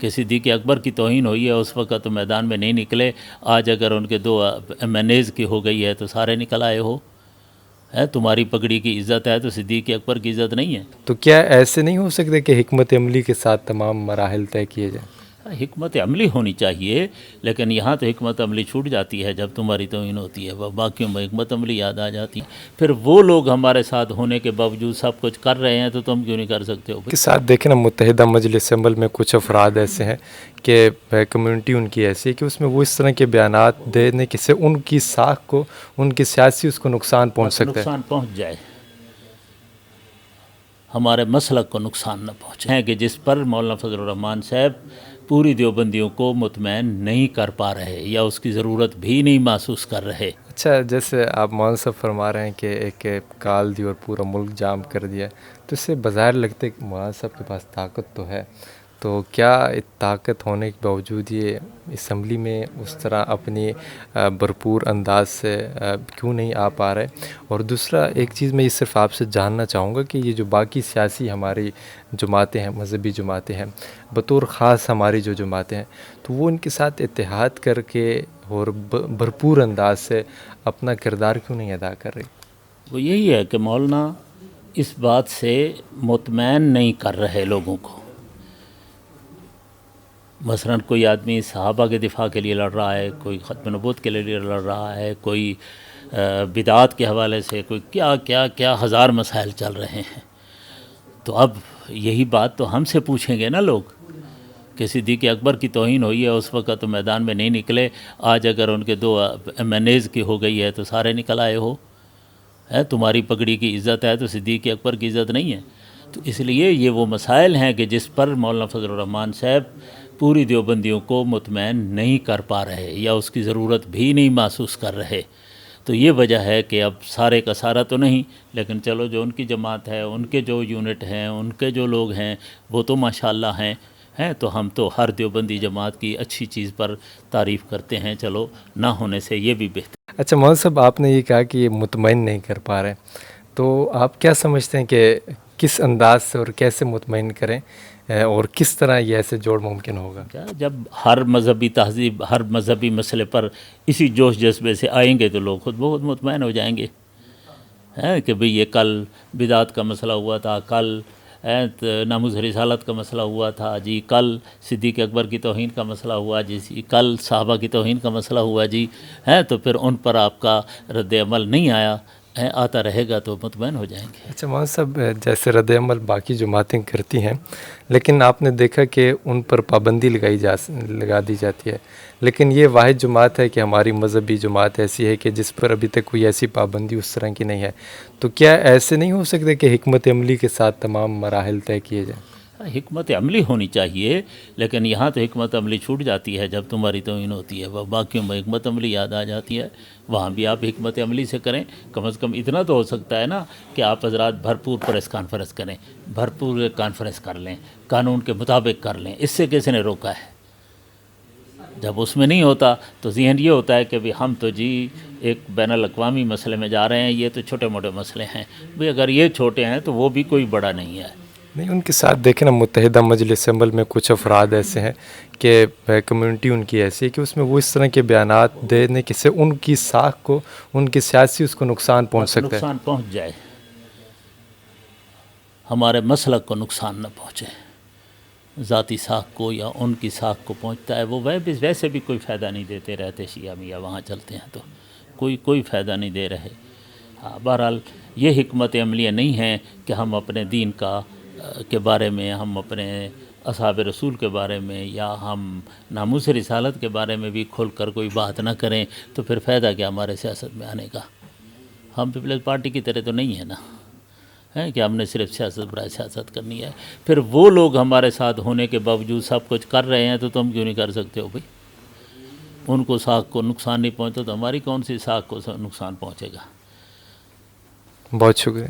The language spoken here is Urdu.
کہ صدیق اکبر کی توہین ہوئی ہے اس وقت تو میدان میں نہیں نکلے، آج اگر ان کے 2 MNAs کی ہو گئی ہے تو سارے نکل آئے ہو. تمہاری پگڑی کی عزت ہے تو صدیق اکبر کی عزت نہیں ہے. تو کیا ایسے نہیں ہو سکتے کہ حکمت عملی کے ساتھ تمام مراحل طے کیے جائیں؟ حکمت عملی ہونی چاہیے، لیکن یہاں تو حکمت عملی چھوٹ جاتی ہے جب تمہاری توہین ہوتی ہے، باقیوں میں حکمت عملی یاد آ جاتی ہے. پھر وہ لوگ ہمارے ساتھ ہونے کے باوجود سب کچھ کر رہے ہیں تو تم کیوں نہیں کر سکتے ہو؟ کے ساتھ دیکھیں نا، متحدہ مجلس عمل میں کچھ افراد ایسے ہیں کہ کمیونٹی ان کی ایسی ہے کہ اس میں وہ اس طرح کے بیانات دینے کہ سے ان کی ساکھ کو، ان کی سیاسی اس کو نقصان پہنچ سکتا ہے. نقصان پہنچ جائے، ہمارے مسلک کو نقصان نہ پہنچے، ہے کہ جس پر مولانا فضل الرحمان صاحب پوری دیوبندیوں کو مطمئن نہیں کر پا رہے یا اس کی ضرورت بھی نہیں محسوس کر رہے. اچھا، جیسے آپ مولانا صاحب فرما رہے ہیں کہ ایک کال دی اور پورا ملک جام کر دیا، تو اس سے بظاہر لگتا ہے کہ مولانا صاحب کے پاس طاقت تو ہے، تو کیا طاقت ہونے کے باوجود یہ اسمبلی میں اس طرح اپنی بھرپور انداز سے کیوں نہیں آ پا رہے؟ اور دوسرا ایک چیز میں یہ صرف آپ سے جاننا چاہوں گا کہ یہ جو باقی سیاسی ہماری جماعتیں ہیں، مذہبی جماعتیں ہیں، بطور خاص ہماری جو جماعتیں ہیں، تو وہ ان کے ساتھ اتحاد کر کے اور بھرپور انداز سے اپنا کردار کیوں نہیں ادا کر رہی؟ وہ یہی ہے کہ مولانا اس بات سے مطمئن نہیں کر رہے لوگوں کو. مثلا کوئی آدمی صحابہ کے دفاع کے لیے لڑ رہا ہے، کوئی ختم نبوت کے لیے لڑ رہا ہے، کوئی بدعات کے حوالے سے، کوئی کیا کیا کیا ہزار مسائل چل رہے ہیں. تو اب یہی بات تو ہم سے پوچھیں گے نا لوگ کہ صدیق اکبر کی توہین ہوئی ہے اس وقت تو میدان میں نہیں نکلے، آج اگر ان کے 2 MNAs کی ہو گئی ہے تو سارے نکل آئے ہو. تمہاری پگڑی کی عزت ہے تو صدیق اکبر کی عزت نہیں ہے. تو اس لیے یہ وہ مسائل ہیں کہ جس پر مولانا فضل الرحمان صاحب پوری دیوبندیوں کو مطمئن نہیں کر پا رہے یا اس کی ضرورت بھی نہیں محسوس کر رہے. تو یہ وجہ ہے کہ اب سارے کا سارا تو نہیں، لیکن چلو جو ان کی جماعت ہے، ان کے جو یونٹ ہیں، ان کے جو لوگ ہیں وہ تو ماشاءاللہ ہیں. تو ہم تو ہر دیوبندی جماعت کی اچھی چیز پر تعریف کرتے ہیں، چلو نہ ہونے سے یہ بھی بہتر. اچھا مولانا صاحب، آپ نے یہ کہا کہ یہ مطمئن نہیں کر پا رہے، تو آپ کیا سمجھتے ہیں کہ کس انداز سے اور کیسے مطمئن کریں اور کس طرح یہ ایسے جوڑ ممکن ہوگا؟ جب ہر مذہبی تہذیب، ہر مذہبی مسئلے پر اسی جوش جذبے سے آئیں گے تو لوگ خود بخود مطمئن ہو جائیں گے کہ بھئی یہ کل بدعت کا مسئلہ ہوا تھا، کل ناموس رسالت کا مسئلہ ہوا تھا جی، کل صدیق اکبر کی توہین کا مسئلہ ہوا جی، کل صحابہ کی توہین کا مسئلہ ہوا جی. تو پھر ان پر آپ کا رد عمل نہیں آتا رہے گا تو مطمئن ہو جائیں گے. اچھا مولانا صاحب، جیسے رد عمل باقی جماعتیں کرتی ہیں، لیکن آپ نے دیکھا کہ ان پر پابندی لگا دی جاتی ہے، لیکن یہ واحد جماعت ہے کہ ہماری مذہبی جماعت ایسی ہے کہ جس پر ابھی تک کوئی ایسی پابندی اس طرح کی نہیں ہے. تو کیا ایسے نہیں ہو سکتے کہ حکمت عملی کے ساتھ تمام مراحل طے کیے جائیں؟ حکمت عملی ہونی چاہیے، لیکن یہاں تو حکمت عملی چھوٹ جاتی ہے جب تمہاری توہین ہوتی ہے، باقیوں میں حکمت عملی یاد آ جاتی ہے. وہاں بھی آپ حکمت عملی سے کریں. کم از کم اتنا تو ہو سکتا ہے نا کہ آپ حضرات بھرپور پریس کانفرنس کریں، بھرپور کانفرنس کر لیں، قانون کے مطابق کر لیں. اس سے کسی نے روکا ہے؟ جب اس میں نہیں ہوتا تو ذہن یہ ہوتا ہے کہ بھی ہم تو جی ایک بین الاقوامی مسئلے میں جا رہے ہیں، یہ تو چھوٹے موٹے مسئلے ہیں. بھئی اگر یہ چھوٹے ہیں تو وہ بھی کوئی بڑا نہیں ہے. نہیں، ان کے ساتھ دیکھیں نا، متحدہ مجلس عمل میں کچھ افراد ایسے ہیں کہ کمیونٹی ان کی ایسی ہے کہ اس میں وہ اس طرح کے بیانات دینے کہ سے ان کی ساکھ کو، ان کی سیاسی اس کو نقصان پہنچ سکتا ہے. نقصان پہنچ جائے، ہمارے مسلک کو نقصان نہ پہنچے. ذاتی ساکھ کو یا ان کی ساکھ کو پہنچتا ہے، وہ ویسے بھی کوئی فائدہ نہیں دیتے رہتے. شیعہ میاں وہاں چلتے ہیں تو کوئی فائدہ نہیں دے رہے. بہرحال یہ حکمت عملیاں نہیں ہیں کہ ہم اپنے دین کے بارے میں، ہم اپنے اصحاب رسول کے بارے میں، یا ہم ناموس رسالت کے بارے میں بھی کھل کر کوئی بات نہ کریں. تو پھر فائدہ کیا ہمارے سیاست میں آنے کا؟ ہم پیپلز پارٹی کی طرح تو نہیں ہے نا کہ ہم نے صرف سیاست برائے سیاست کرنی ہے. پھر وہ لوگ ہمارے ساتھ ہونے کے باوجود سب کچھ کر رہے ہیں تو تم کیوں نہیں کر سکتے ہو؟ بھائی ان کو ساکھ کو نقصان نہیں پہنچتا تو ہماری کون سی ساکھ کو نقصان پہنچے گا؟ بہت شکریہ.